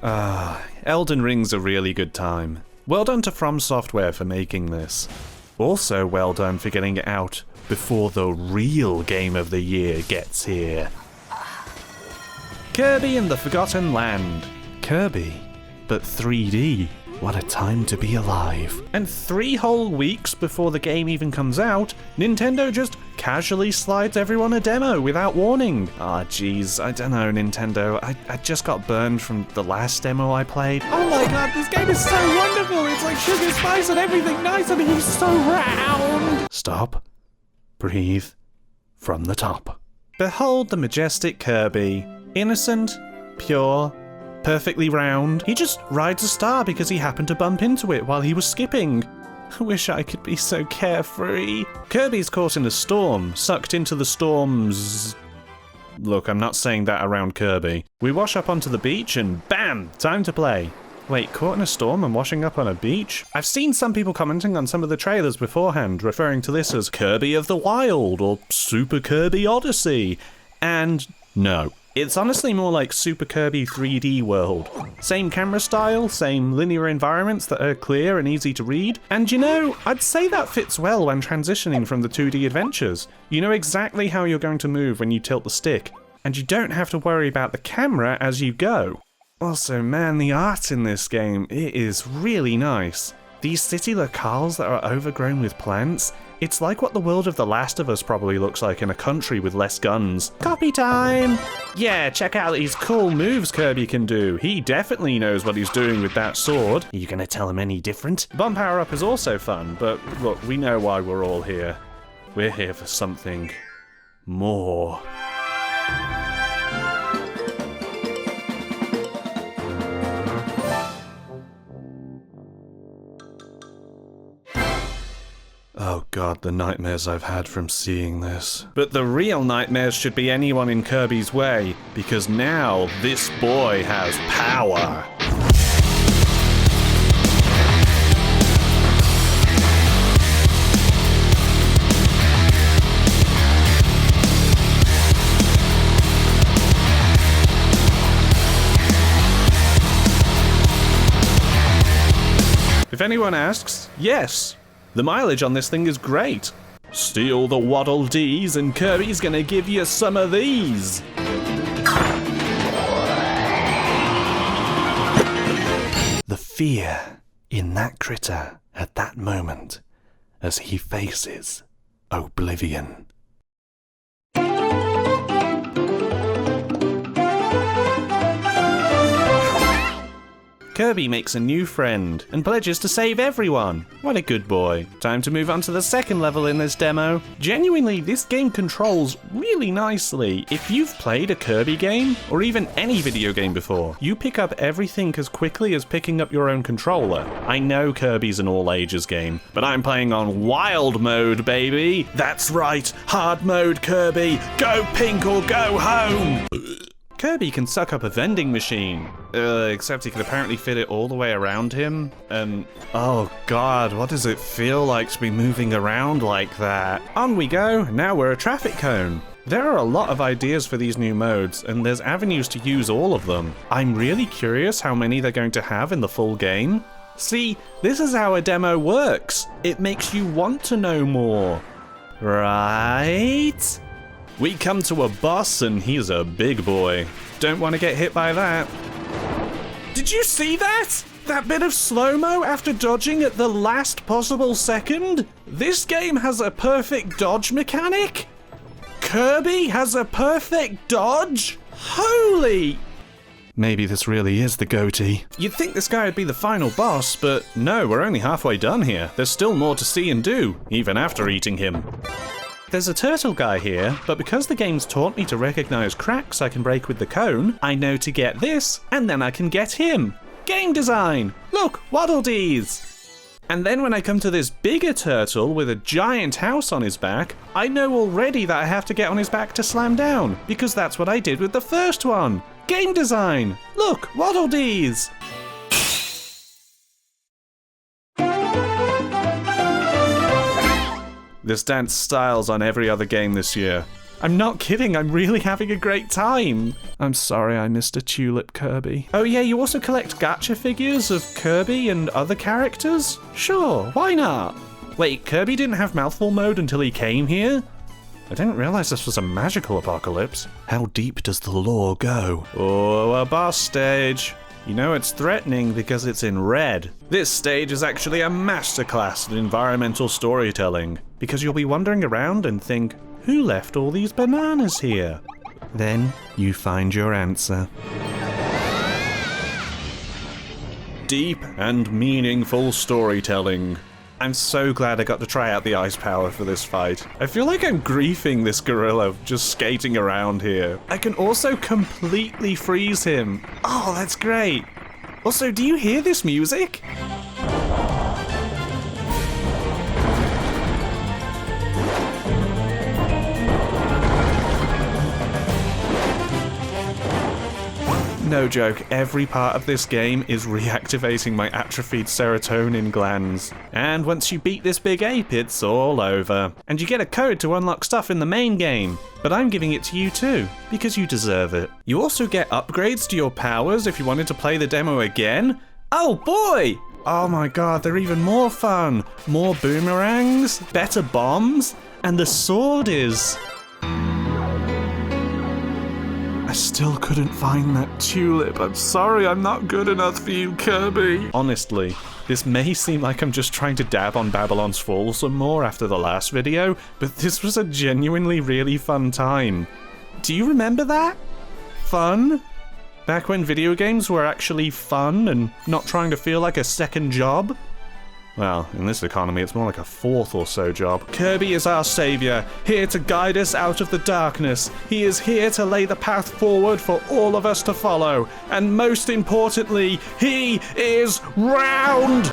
Elden Ring's a really good time. Well done to From Software for making this. Also well done for getting it out before the real game of the year gets here. Kirby and the Forgotten Land. Kirby, but 3D. What a time to be alive. And 3 whole weeks before the game even comes out, Nintendo just casually slides everyone a demo without warning. Jeez, I don't know, Nintendo. I just got burned from the last demo I played. Oh my god, this game is so wonderful! It's like sugar, spice, and everything nice, and he's so round! Stop. Breathe. From the top. Behold the majestic Kirby. Innocent, pure, perfectly round. He just rides a star because he happened to bump into it while he was skipping. I wish I could be so carefree. Kirby's caught in a storm, sucked into the storm's... Look, I'm not saying that around Kirby. We wash up onto the beach and bam! Time to play. Wait, caught in a storm and washing up on a beach? I've seen some people commenting on some of the trailers beforehand, referring to this as Kirby of the Wild or Super Kirby Odyssey. And no. It's honestly more like Super Kirby 3D World. Same camera style, same linear environments that are clear and easy to read. And you know, I'd say that fits well when transitioning from the 2D adventures. You know exactly how you're going to move when you tilt the stick, and you don't have to worry about the camera as you go. Also, man, the art in this game, it is really nice. These city locales that are overgrown with plants, it's like what the world of The Last of Us probably looks like in a country with less guns. Copy time! Yeah, check out these cool moves Kirby can do. He definitely knows what he's doing with that sword. Are you gonna tell him any different? Bomb power up is also fun, but look, we know why we're all here. We're here for something more. Oh god, the nightmares I've had from seeing this. But the real nightmares should be anyone in Kirby's way, because now this boy has power. If anyone asks, yes. The mileage on this thing is great. Steal the Waddle Dees and Kirby's gonna give you some of these. The fear in that critter at that moment as he faces oblivion. Kirby makes a new friend and pledges to save everyone. What a good boy. Time to move on to the second level in this demo. Genuinely, this game controls really nicely. If you've played a Kirby game, or even any video game before, you pick up everything as quickly as picking up your own controller. I know Kirby's an all-ages game, but I'm playing on Wild Mode, baby. That's right, Hard Mode Kirby. Go pink or go home. Kirby can suck up a vending machine, except he can apparently fit it all the way around him, and oh god, what does it feel like to be moving around like that? On we go, now we're a traffic cone. There are a lot of ideas for these new modes, and there's avenues to use all of them. I'm really curious how many they're going to have in the full game. See, this is how a demo works. It makes you want to know more. Right? We come to a boss and he's a big boy. Don't want to get hit by that. Did you see that? That bit of slow-mo after dodging at the last possible second? This game has a perfect dodge mechanic? Kirby has a perfect dodge? Holy... Maybe this really is the goatee. You'd think this guy would be the final boss, but no, we're only halfway done here. There's still more to see and do, even after eating him. There's a turtle guy here, but because the game's taught me to recognize cracks I can break with the cone, I know to get this, and then I can get him. Game design! Look, Waddle Dees! And then when I come to this bigger turtle with a giant house on his back, I know already that I have to get on his back to slam down, because that's what I did with the first one. Game design! Look, Waddle Dees! This dance style's on every other game this year. I'm not kidding, I'm really having a great time. I'm sorry I missed a tulip, Kirby. Oh yeah, you also collect gacha figures of Kirby and other characters? Sure, why not? Wait, Kirby didn't have mouthful mode until he came here? I didn't realize this was a magical apocalypse. How deep does the lore go? Oh, a boss stage. You know it's threatening because it's in red. This stage is actually a masterclass in environmental storytelling, because you'll be wandering around and think, who left all these bananas here? Then you find your answer. Deep and meaningful storytelling. I'm so glad I got to try out the ice power for this fight. I feel like I'm griefing this gorilla just skating around here. I can also completely freeze him. Oh, that's great. Also, do you hear this music? No joke, every part of this game is reactivating my atrophied serotonin glands. And once you beat this big ape, it's all over. And you get a code to unlock stuff in the main game. But I'm giving it to you too, because you deserve it. You also get upgrades to your powers if you wanted to play the demo again. Oh boy! Oh my god, they're even more fun. More boomerangs, better bombs, and the sword is... I still couldn't find that tulip. I'm sorry, I'm not good enough for you, Kirby. Honestly, this may seem like I'm just trying to dab on Babylon's Fall some more after the last video, but this was a genuinely really fun time. Do you remember that? Fun? Back when video games were actually fun and not trying to feel like a second job? Well, in this economy, it's more like a fourth or so job. Kirby is our savior, here to guide us out of the darkness. He is here to lay the path forward for all of us to follow. And most importantly, he is round!